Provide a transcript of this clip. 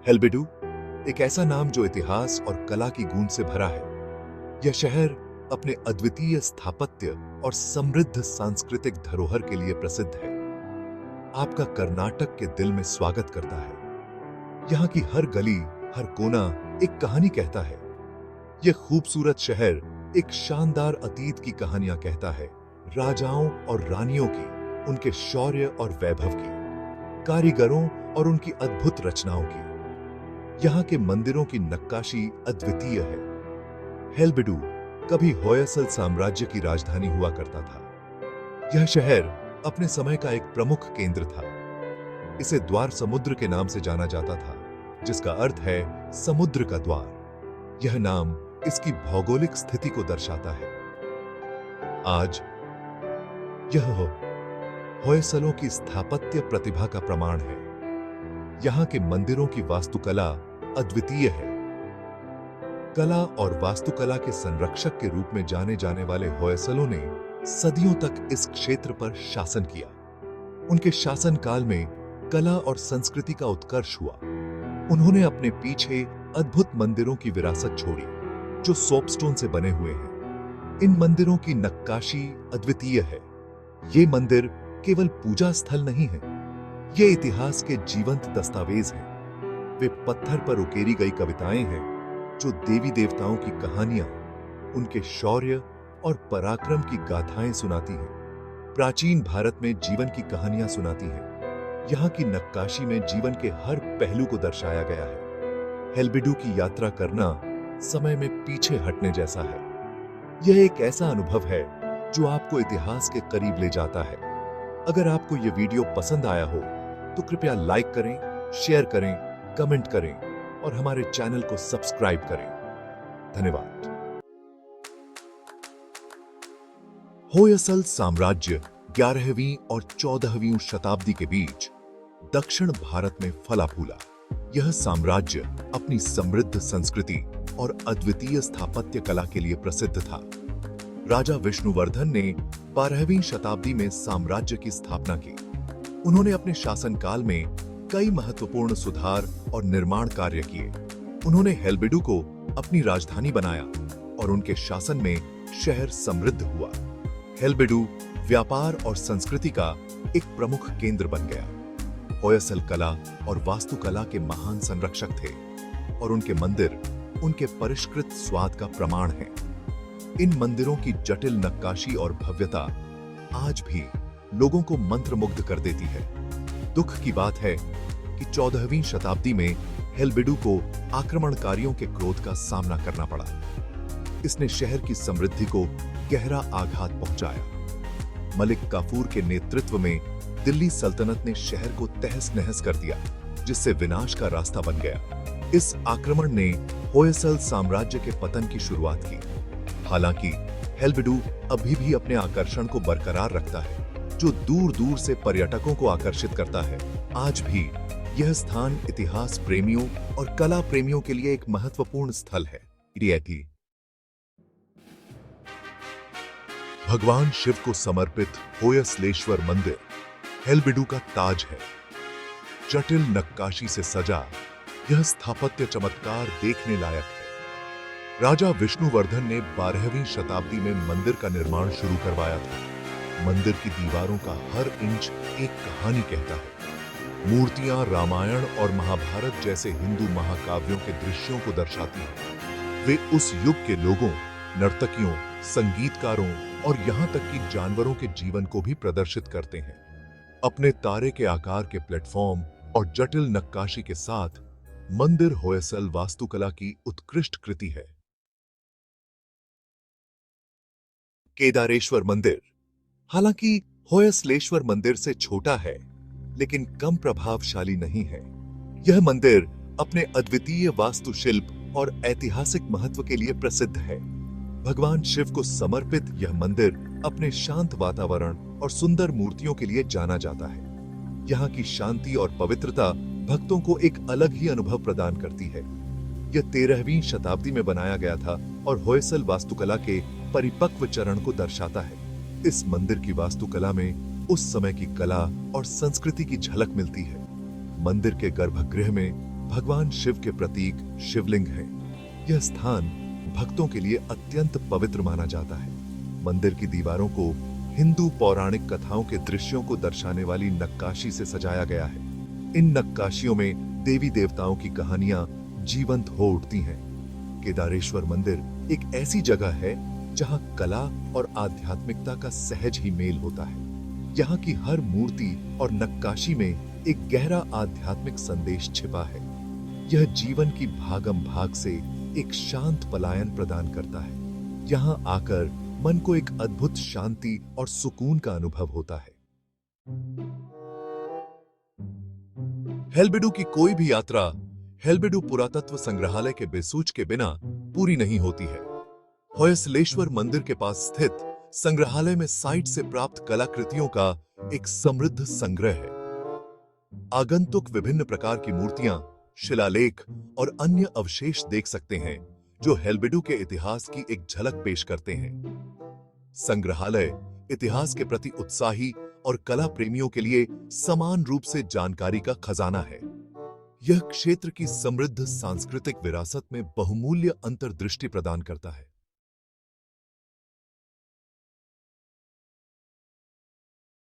हेल्बेडू एक ऐसा नाम जो इतिहास और कला की गूंज से भरा है। यह शहर अपने अद्वितीय स्थापत्य और समृद्ध सांस्कृतिक धरोहर के लिए प्रसिद्ध है। आपका कर्नाटक के दिल में स्वागत करता है। यहाँ की हर गली, हर कोना एक कहानी कहता है। यह खूबसूरत शहर एक शानदार अतीत की कहानियां कहता है, राजाओं और रानियों की, उनके शौर्य और वैभव की, कारीगरों और उनकी अद्भुत रचनाओं की। यहाँ के मंदिरों की नक्काशी अद्वितीय है। हेल्बेडू कभी होयसल साम्राज्य की राजधानी हुआ करता था। यह शहर अपने समय का एक प्रमुख केंद्र था। इसे द्वार समुद्र के नाम से जाना जाता था, जिसका अर्थ है समुद्र का द्वार। यह नाम इसकी भौगोलिक स्थिति को दर्शाता है। आज यह होयसलों की स्थापत्य प्रतिभा का प्रमाण है। यहाँ के मंदिरों की वास्तुकला अद्वितीय है। कला और वास्तुकला के संरक्षक के रूप में जाने जाने वाले होयसलों ने सदियों तक इस क्षेत्र पर शासन किया। उनके शासनकाल में कला और संस्कृति का उत्कर्ष हुआ। उन्होंने अपने पीछे अद्भुत मंदिरों की विरासत छोड़ी, जो सोपस्टोन से बने हुए हैं। इन मंदिरों की नक्काशी अद्वितीय है। ये मंदिर केवल पूजा स्थल नहीं है, ये इतिहास के जीवंत दस्तावेज हैं। वे पत्थर पर उकेरी गई कविताएं हैं, जो देवी देवताओं की कहानियां, उनके शौर्य और पराक्रम की गाथाएं सुनाती हैं। प्राचीन भारत में जीवन की कहानियां सुनाती हैं। यहाँ की नक्काशी में जीवन के हर पहलू को दर्शाया गया है। हेल्बेडू की यात्रा करना समय में पीछे हटने जैसा है। यह एक ऐसा अनुभव है जो आपको इतिहास के करीब ले जाता है। अगर आपको यह वीडियो पसंद आया हो तो कृपया लाइक करें, शेयर करें, कमेंट करें और हमारे चैनल को सब्सक्राइब करें। धन्यवाद। होयसल साम्राज्य 11वीं और 14वीं शताब्दी के बीच दक्षिण भारत में फला फूला। यह साम्राज्य अपनी समृद्ध संस्कृति और अद्वितीय स्थापत्य कला के लिए प्रसिद्ध था। राजा विष्णुवर्धन ने 12वीं शताब्दी में साम्राज्य की स्थापना की। उन्होंने अपने शासनकाल में कई महत्वपूर्ण सुधार और निर्माण कार्य किए। उन्होंने हेल्बेडू को अपनी राजधानी बनाया और उनके शासन में शहर समृद्ध हुआ। हेल्बेडू व्यापार और संस्कृति का एक प्रमुख केंद्र बन गया। होयसल कला और वास्तुकला के महान संरक्षक थे और उनके मंदिर उनके परिष्कृत स्वाद का प्रमाण हैं। इन मंदिरों की जटिल नक्काशी और भव्यता आज भी लोगों को मंत्रमुग्ध कर देती है। दुख की बात है कि 14वीं शताब्दी में हेल्बेडू को आक्रमणकारियों के क्रोध का सामना करना पड़ा। इसने शहर की समृद्धि को गहरा आघात पहुंचाया। मलिक काफूर के नेतृत्व में दिल्ली सल्तनत ने शहर को तहस नहस कर दिया, जिससे विनाश का रास्ता बन गया। इस आक्रमण ने होयसल साम्राज्य के पतन की शुरुआत की। हालांकि हेल्बेडू अभी भी अपने आकर्षण को बरकरार रखता है, जो दूर दूर से पर्यटकों को आकर्षित करता है। आज भी यह स्थान इतिहास प्रेमियों और कला प्रेमियों के लिए एक महत्वपूर्ण स्थल है। भगवान शिव को समर्पित होयसलेश्वर मंदिर हेल्बेडू का ताज है। जटिल नक्काशी से सजा यह स्थापत्य चमत्कार देखने लायक है। राजा विष्णुवर्धन ने 12वीं शताब्दी में मंदिर का निर्माण शुरू करवाया था। मंदिर की दीवारों का हर इंच एक कहानी कहता है। मूर्तियां रामायण और महाभारत जैसे हिंदू महाकाव्यों के दृश्यों को दर्शाती हैं। वे उस युग के लोगों, नर्तकियों, संगीतकारों और यहां तक कि जानवरों के जीवन को भी प्रदर्शित करते हैं। अपने तारे के आकार के प्लेटफॉर्म और जटिल नक्काशी के साथ मंदिर होयसल वास्तुकला की उत्कृष्ट कृति है। केदारेश्वर मंदिर हालांकि होयसलेश्वर मंदिर से छोटा है, लेकिन कम प्रभावशाली नहीं है। यह मंदिर अपने अद्वितीय वास्तुशिल्प और ऐतिहासिक महत्व के लिए प्रसिद्ध है। भगवान शिव को समर्पित यह मंदिर अपने शांत वातावरण और सुंदर मूर्तियों के लिए जाना जाता है। यहाँ की शांति और पवित्रता भक्तों को एक अलग ही अनुभव प्रदान करती है। यह 13वीं शताब्दी में बनाया गया था और होयसल वास्तुकला के परिपक्व चरण को दर्शाता है। इस मंदिर की वास्तुकला में उस समय की कला और संस्कृति की झलक मिलती है। मंदिर के गर्भगृह में भगवान शिव के प्रतीक शिवलिंग है। यह स्थान भक्तों के लिए अत्यंत पवित्र माना जाता है। मंदिर की दीवारों को हिंदू पौराणिक कथाओं के दृश्यों को दर्शाने वाली नक्काशी से सजाया गया है। इन नक्काशियों में देवी देवताओं की कहानियां जीवंत हो उठती हैं। केदारेश्वर मंदिर एक ऐसी जगह है जहां कला और आध्यात्मिकता का सहज ही मेल होता है। यहाँ की हर मूर्ति और नक्काशी में एक गहरा आध्यात्मिक संदेश छिपा है। यह जीवन की भागम भाग से एक शांत पलायन प्रदान करता है। यहाँ आकर मन को एक अद्भुत शांति और सुकून का अनुभव होता है। हेलबेडु की कोई भी यात्रा हेलबेडु पुरातत्व संग्रहालय के बेसूच के बिना पूरी नहीं होती है। होयसलेश्वर मंदिर के पास स्थित संग्रहालय में साइट से प्राप्त कलाकृतियों का एक समृद्ध संग्रह है। आगंतुक विभिन्न प्रकार की मूर्तियां, शिलालेख और अन्य अवशेष देख सकते हैं जो हेलबेडु के इतिहास की एक झलक पेश करते हैं। संग्रहालय इतिहास के प्रति उत्साही और कला प्रेमियों के लिए समान रूप से जानकारी का खजाना है। यह क्षेत्र की समृद्ध सांस्कृतिक विरासत में बहुमूल्य अंतर्दृष्टि प्रदान करता है।